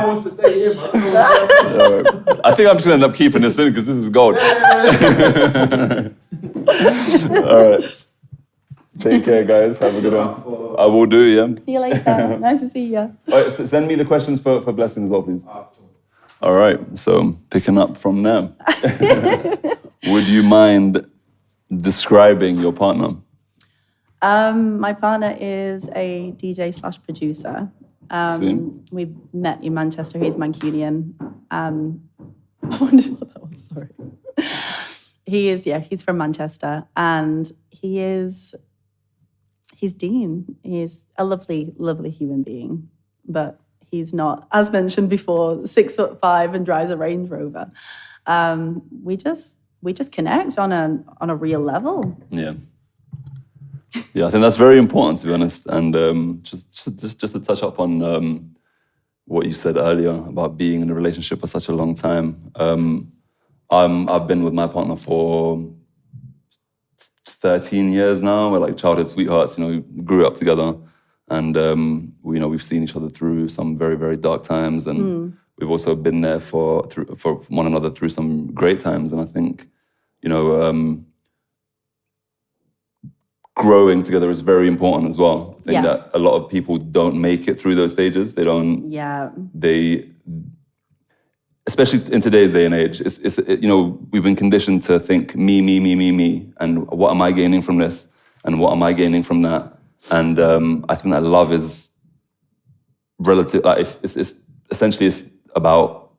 wants to date him. I think I'm just going to end up keeping this in because this is gold. All right. Take care, guys. Have a good one. I will do, yeah. See you later. Nice to see you. All right, so send me the questions for Blessing as well, please. All right, so picking up from them. Would you mind describing your partner? My partner is a DJ / producer. We met in Manchester. He's Mancunian. I wondered what that was, sorry. He's from Manchester, and he's Dean. He's a lovely, lovely human being, but he's not, as mentioned before, 6'5" and drives a Range Rover. We just connect on a real level. Yeah. Yeah, I think that's very important, to be honest. And just to touch up on what you said earlier about being in a relationship for such a long time. I've been with my partner for 13 years now. We're like childhood sweethearts. We grew up together, and we've seen each other through some very, very dark times, and we've also been there for one another through some great times. And I think, growing together is very important as well. I think that a lot of people don't make it through those stages. They don't. Yeah. Especially in today's day and age, we've been conditioned to think me, and what am I gaining from this, and what am I gaining from that, and I think that love is relative. Like it's essentially about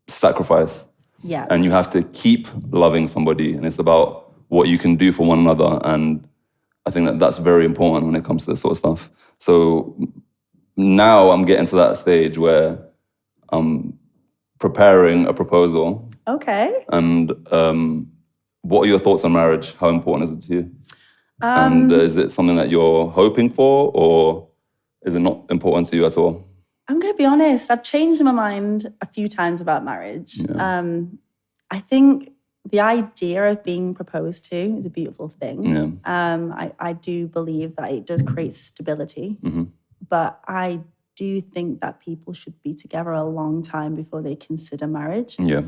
sacrifice. Yeah. And you have to keep loving somebody, and it's about what you can do for one another, and I think that that's very important when it comes to this sort of stuff. So now I'm getting to that stage where I'm preparing a proposal. Okay. And what are your thoughts on marriage? How important is it to you? And is it something that you're hoping for, or is it not important to you at all? I'm going to be honest. I've changed my mind a few times about marriage. Yeah. I think the idea of being proposed to is a beautiful thing. Yeah. I do believe that it does create stability, but I do think that people should be together a long time before they consider marriage. Yeah.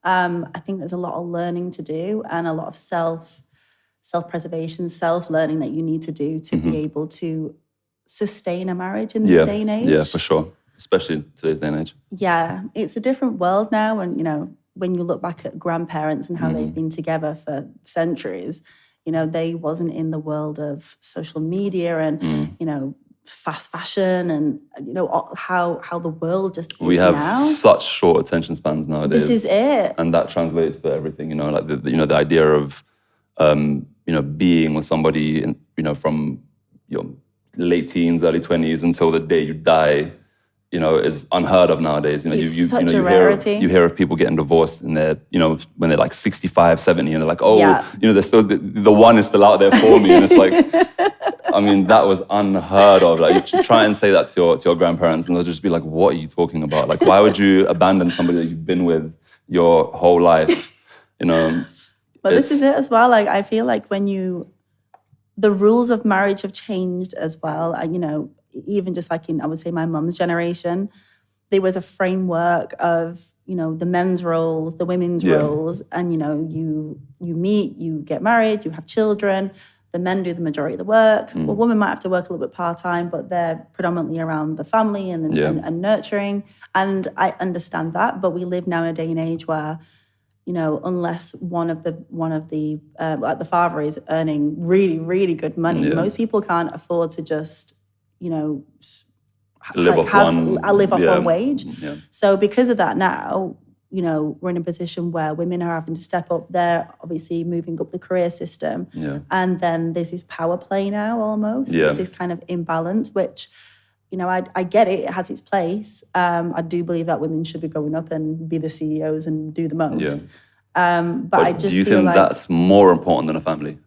I think there's a lot of learning to do and a lot of self-preservation, self-learning that you need to do to be able to sustain a marriage in this day and age. Yeah, for sure. Especially in today's day and age. Yeah, it's a different world now. And, when you look back at grandparents and how they've been together for centuries, they wasn't in the world of social media and, fast fashion and, how the world just is now. We have such short attention spans nowadays. This is it. And that translates to everything, like the idea of, being with somebody, from your late teens, early 20s until the day you die, is unheard of nowadays. It's such a rarity. You hear of people getting divorced and they're, when they're like 65, 70, and they're like, they're still, the one is still out there for me. And it's like, I mean, that was unheard of. Like, you try and say that to your grandparents and they'll just be like, what are you talking about? Like, why would you abandon somebody that you've been with your whole life? But this is it as well. Like, I feel like the rules of marriage have changed as well. Even just like in, I would say, my mum's generation, there was a framework of, the men's roles, the women's roles, and, you meet, you get married, you have children, the men do the majority of the work. Well, women might have to work a little bit part-time, but they're predominantly around the family and nurturing. And I understand that, but we live now in a day and age where, unless one of the like the father is earning really, really good money, most people can't afford to just, live off one wage. Yeah. So because of that now, we're in a position where women are having to step up. They're obviously moving up the career system. Yeah. And then there's this power play now almost. Yeah. There's this kind of imbalance, which, I get it. It has its place. I do believe that women should be going up and be the CEOs and do the most. Yeah. But I just do you think that's more important than a family?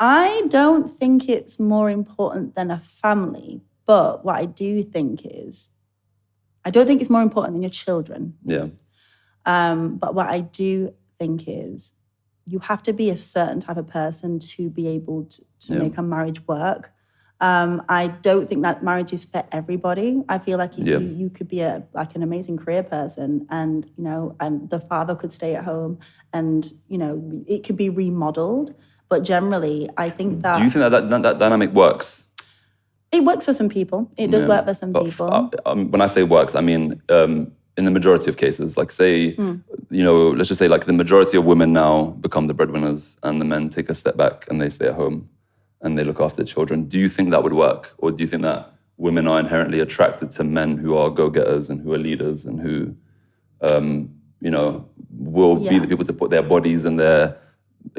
I don't think it's more important than a family, but what I do think is, I don't think it's more important than your children. Yeah. But what I do think is, you have to be a certain type of person to be able to make a marriage work. I don't think that marriage is for everybody. I feel like if Yeah. you could be an amazing career person, and and the father could stay at home, and it could be remodeled. But generally, I think that. Do you think that dynamic works? It works for some people. It does work for some people. When I say works, I mean in the majority of cases. Like say, let's just say like the majority of women now become the breadwinners, and the men take a step back and they stay at home and they look after their children. Do you think that would work? Or do you think that women are inherently attracted to men who are go-getters and who are leaders and who, will be the people to put their bodies and their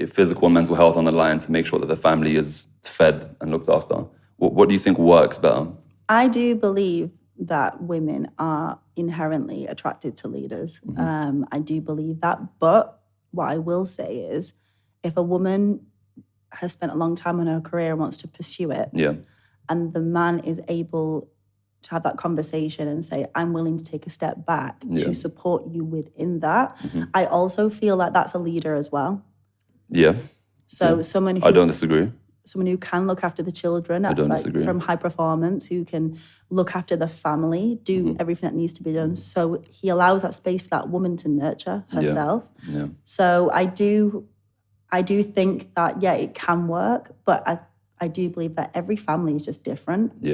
physical and mental health on the line to make sure that the family is fed and looked after? What do you think works better? I do believe that women are inherently attracted to leaders. I do believe that. But what I will say is, if a woman has spent a long time on her career and wants to pursue it, and the man is able to have that conversation and say, I'm willing to take a step back to support you within that, I also feel like that's a leader as well. Yeah. So someone who... I don't disagree. Someone who can look after the children, I don't disagree. From high performance, who can look after the family, do everything that needs to be done. So he allows that space for that woman to nurture herself. Yeah. So I do think that, it can work, but I do believe that every family is just different. Yeah.